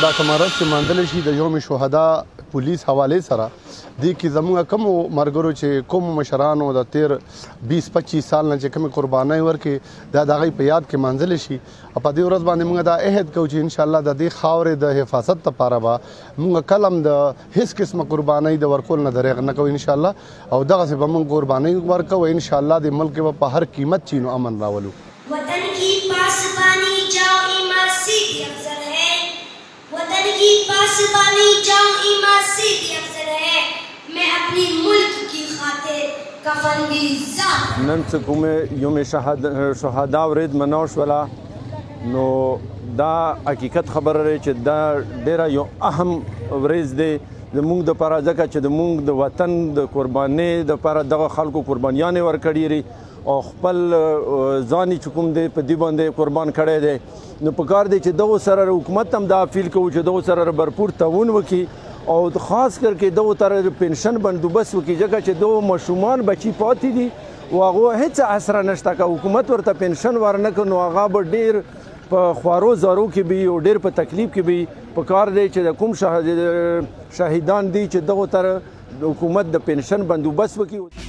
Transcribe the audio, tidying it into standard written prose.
دا تمرد چې مانځلی شي د یوم شهدا پولیس حوالې سره دې کې زموږ کومو ملګرو چې کومو مشرانو د تیر 20-25 سال نه چې کومې قربانۍ ورکړې دا د هغوی په یاد کې مانځلی شي او په دې ورځ باندې موږ دا عهد کوو چې انشاءالله د دې خاورې د حفاظت لپاره به موږ کله هم د هېڅ قسمه قربانۍ د ورکول نه دریغ نه کوو انشاءالله او دغسې به موږ قربانۍ ورکوو انشاءالله د ملک به په هر قیمت چې نو امن راولو وطن کی پاسبانی جاؤ ایمان سیدھی افضل ہے وطن کی پاسبانی جاؤ ایمان سیدھی افضل ہے میں اپنی ملک کی خاطر کفن بھی ذات نن څه کومې یوم شهدا ورځ مناو شوله نو دا حقیقت خبره دی چې دا ډیره یو اهم ورځ دی زموږ دپاره ځکه چې زموږ د وطن د قربانۍ دپاره دغه خلکو قربانیانې ورکړي دي او خپل ځان چې کوم دی په دې باندې قربان کړی دی نو پکار دی چې دغو سره حکومت هم دا اپیل کوو چې دغو سره بھرپور تعاون وکړي او خاص کر کې دغو طرح پنشن بندوبست وکړي ځکه چې دغو ماشومان بچي پاتې دي او هغو هېڅ اسره نشته که حکومت ورته پنشن ورنه کړي نو هغه به ډېر په خوارو زارو کې وي او ډېر په تکلیف کې وي پکار دی چې د کوم شهیدان دي چې دغو طرح حکومت د پنشن بندوبست وکړي